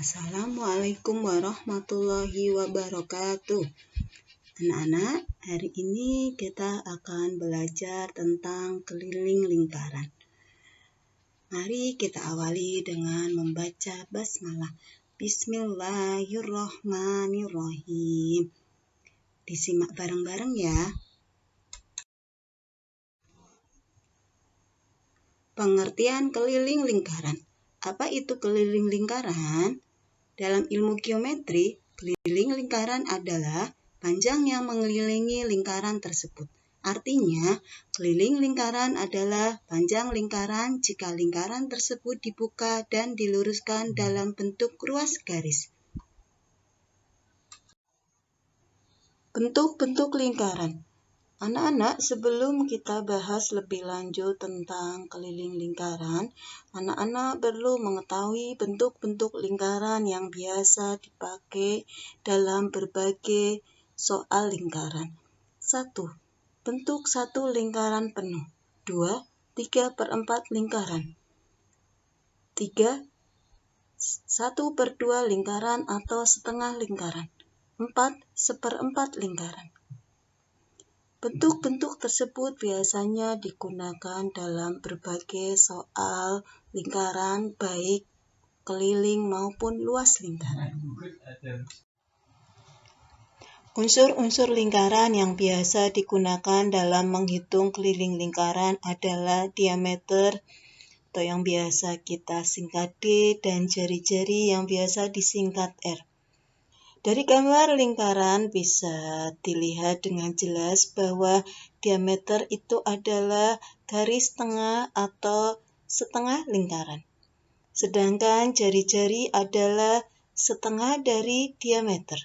Assalamualaikum warahmatullahi wabarakatuh. Anak-anak, hari ini kita akan belajar tentang keliling lingkaran. Mari kita awali dengan membaca basmalah. Bismillahirrahmanirrahim. Disimak bareng-bareng ya. Pengertian keliling lingkaran. Apa itu keliling lingkaran? Dalam ilmu geometri, keliling lingkaran adalah panjang yang mengelilingi lingkaran tersebut. Artinya, keliling lingkaran adalah panjang lingkaran jika lingkaran tersebut dibuka dan diluruskan dalam bentuk ruas garis. Bentuk-bentuk lingkaran. Anak-anak, sebelum kita bahas lebih lanjut tentang keliling lingkaran, anak-anak perlu mengetahui bentuk-bentuk lingkaran yang biasa dipakai dalam berbagai soal lingkaran. 1. Bentuk satu lingkaran penuh. 2. 3/4 lingkaran. 3. 1/2 lingkaran atau setengah lingkaran. 4. 1/4 lingkaran. Bentuk-bentuk tersebut biasanya digunakan dalam berbagai soal lingkaran, baik keliling maupun luas lingkaran. Unsur-unsur lingkaran yang biasa digunakan dalam menghitung keliling lingkaran adalah diameter atau yang biasa kita singkat D dan jari-jari yang biasa disingkat R. Dari gambar lingkaran bisa dilihat dengan jelas bahwa diameter itu adalah garis tengah atau setengah lingkaran. Sedangkan jari-jari adalah setengah dari diameter.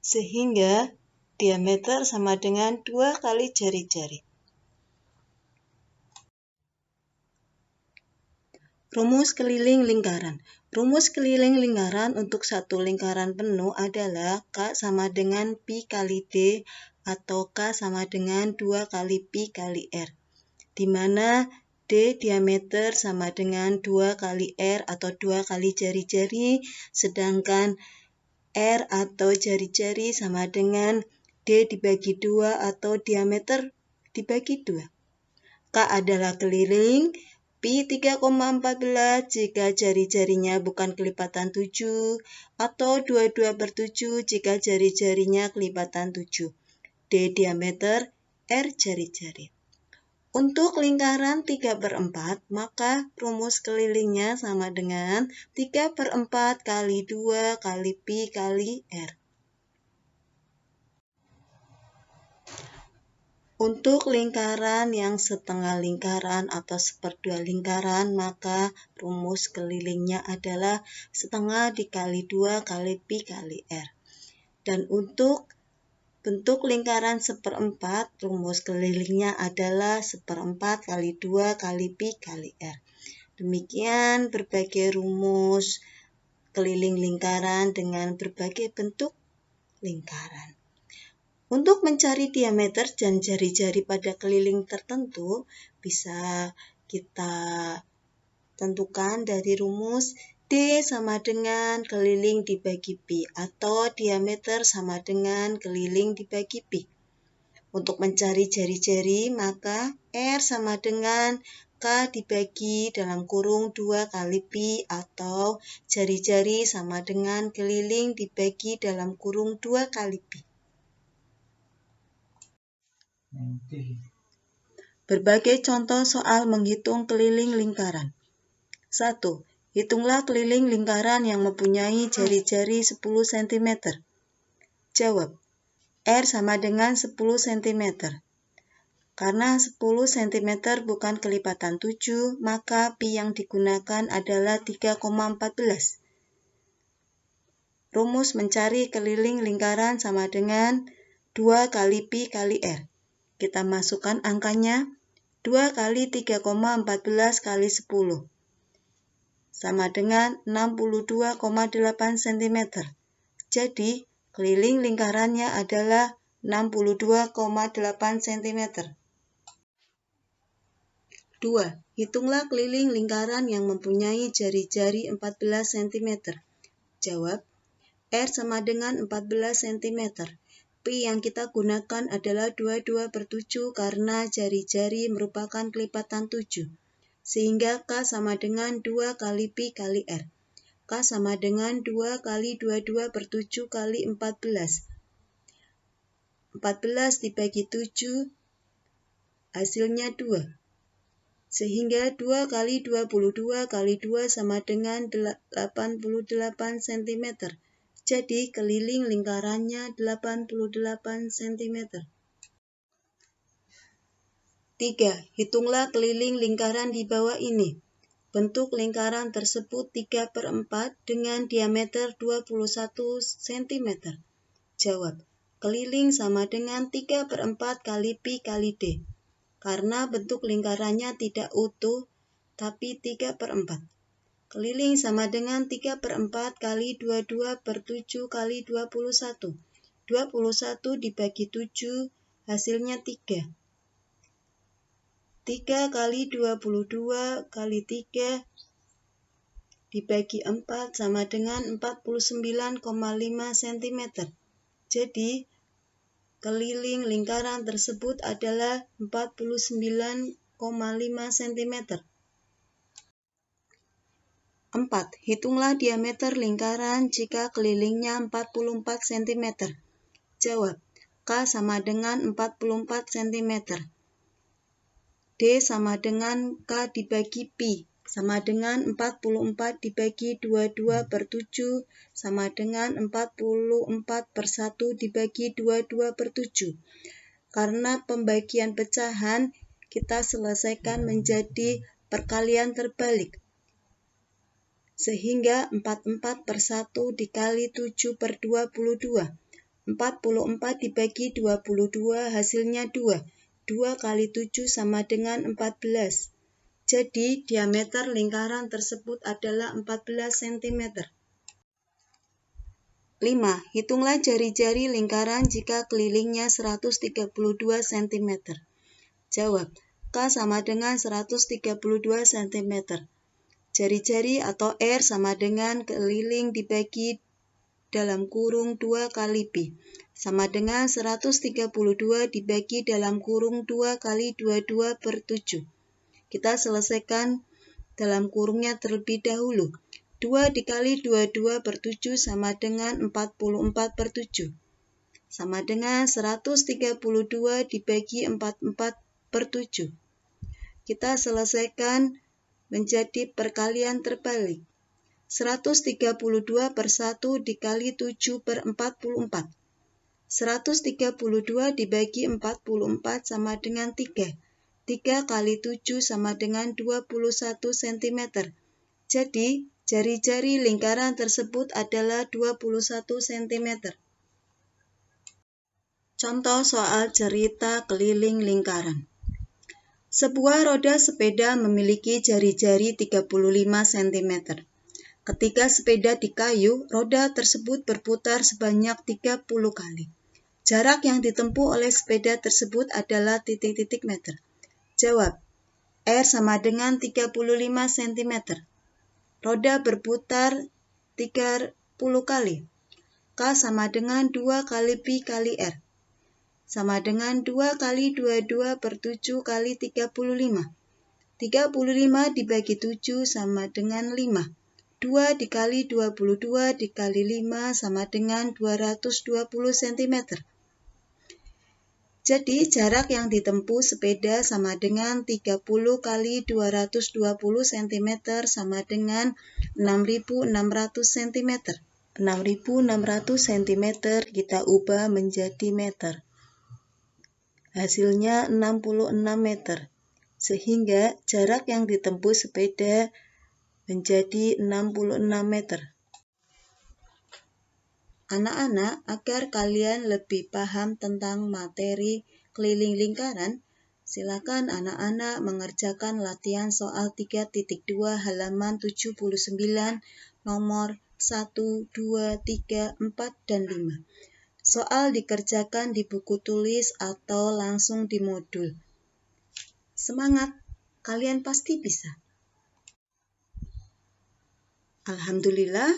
Sehingga diameter sama dengan 2 kali jari-jari. Rumus keliling lingkaran. Rumus keliling lingkaran untuk satu lingkaran penuh adalah K sama dengan Pi kali D atau K sama dengan 2 kali Pi kali R. Di mana D diameter sama dengan 2 kali R atau 2 kali jari-jari, sedangkan R atau jari-jari sama dengan D dibagi 2 atau diameter dibagi 2. K adalah keliling, Pi 3,14 jika jari-jarinya bukan kelipatan 7, atau 22/7 jika jari-jarinya kelipatan 7. D diameter, R jari-jari. Untuk lingkaran 3/4, maka rumus kelilingnya sama dengan 3/4 kali 2 kali Pi kali R. Untuk lingkaran yang setengah lingkaran atau 1/2 lingkaran, maka rumus kelilingnya adalah setengah dikali 2 kali Pi kali R. Dan untuk bentuk lingkaran 1/4, rumus kelilingnya adalah 1/4 kali 2 kali Pi kali R. Demikian berbagai rumus keliling lingkaran dengan berbagai bentuk lingkaran. Untuk mencari diameter dan jari-jari pada keliling tertentu, bisa kita tentukan dari rumus D sama dengan keliling dibagi Pi atau diameter sama dengan keliling dibagi Pi. Untuk mencari jari-jari, maka R sama dengan K dibagi dalam kurung 2 kali Pi atau jari-jari sama dengan keliling dibagi dalam kurung 2 kali Pi. Berbagai contoh soal menghitung keliling lingkaran. 1. Hitunglah keliling lingkaran yang mempunyai jari-jari 10 cm. Jawab. R sama dengan 10 cm. Karena 10 cm bukan kelipatan 7, maka Pi yang digunakan adalah 3,14. Rumus mencari keliling lingkaran sama dengan 2 kali Pi kali R. Kita masukkan angkanya, 2 kali 3,14 kali 10. Sama dengan 62,8 cm. Jadi, keliling lingkarannya adalah 62,8 cm. 2. Hitunglah keliling lingkaran yang mempunyai jari-jari 14 cm. Jawab, R sama dengan 14 cm. Pi yang kita gunakan adalah 22/7 karena jari-jari merupakan kelipatan 7. Sehingga K sama dengan 2 kali Pi kali R. K sama dengan 2 kali 22/7 kali 14. 14 dibagi 7, hasilnya 2. Sehingga 2 kali 22 kali 2 sama dengan 88 cm. Jadi keliling lingkarannya 88 cm. 3. Hitunglah keliling lingkaran di bawah ini. Bentuk lingkaran tersebut 3/4 dengan diameter 21 cm. Jawab, keliling sama dengan 3/4 kali Pi kali D. Karena bentuk lingkarannya tidak utuh, tapi 3/4. Keliling sama dengan 3/4 kali 22/7 kali 21. 21 dibagi 7, hasilnya 3. 3 kali 22 kali 3 dibagi 4 sama dengan 49,5 cm. Jadi, keliling lingkaran tersebut adalah 49,5 cm. 4. Hitunglah diameter lingkaran jika kelilingnya 44 cm. Jawab, K sama dengan 44 cm. D sama dengan K dibagi Pi, sama dengan 44 dibagi 22/7, sama dengan 44/1 dibagi 22/7. Karena pembagian pecahan, kita selesaikan menjadi perkalian terbalik. Sehingga 44/1 dikali 7/22. 44 dibagi 22 hasilnya 2. 2 kali 7 sama dengan 14. Jadi diameter lingkaran tersebut adalah 14 cm. 5. Hitunglah jari-jari lingkaran jika kelilingnya 132 cm. Jawab, K sama dengan 132 cm. Jari-jari atau R sama dengan keliling dibagi dalam kurung 2 kali Pi, sama dengan 132 dibagi dalam kurung 2 kali 22/7. Kita selesaikan dalam kurungnya terlebih dahulu. 2 dikali 22/7 sama dengan 44/7. Sama dengan 132 dibagi 44/7. Kita selesaikan menjadi perkalian terbalik. 132/1 dikali 7/44. 132 dibagi 44 sama dengan 3. 3 kali 7 sama dengan 21 cm. Jadi, jari-jari lingkaran tersebut adalah 21 cm. Contoh soal cerita keliling lingkaran. Sebuah roda sepeda memiliki jari-jari 35 cm. Ketika sepeda di kayu, roda tersebut berputar sebanyak 30 kali. Jarak yang ditempuh oleh sepeda tersebut adalah titik-titik meter. Jawab, R sama dengan 35 cm. Roda berputar 30 kali. K sama dengan 2 kali Pi kali R. Sama dengan 2 kali 22/7 kali 35. 35 dibagi 7 sama dengan 5. 2 dikali 22 dikali 5 sama dengan 220 cm. Jadi jarak yang ditempuh sepeda sama dengan 30 kali 220 cm sama dengan 6.600 cm. 6.600 cm kita ubah menjadi meter. Hasilnya 66 meter. Sehingga jarak yang ditempuh sepeda menjadi 66 meter. Anak-anak, agar kalian lebih paham tentang materi keliling lingkaran, silakan anak-anak mengerjakan latihan soal 3.2 halaman 79 nomor 1, 2, 3, 4, dan 5. Soal dikerjakan di buku tulis atau langsung di modul. Semangat! kalian pasti bisa. Alhamdulillah,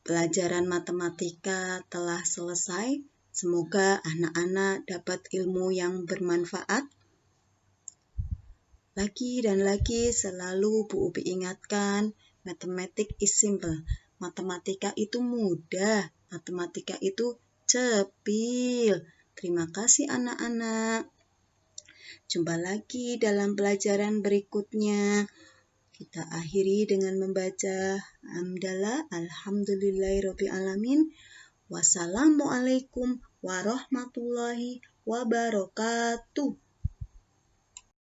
pelajaran matematika telah selesai. Semoga anak-anak dapat ilmu yang bermanfaat. Lagi dan lagi selalu Bu Upi ingatkan, mathematics is simple. Matematika itu mudah, matematika itu cepil. Terima kasih anak-anak. Jumpa lagi dalam pelajaran berikutnya. Kita akhiri dengan membaca hamdalah, alhamdulillahirrabbilalamin. Wassalamualaikum warahmatullahi wabarakatuh.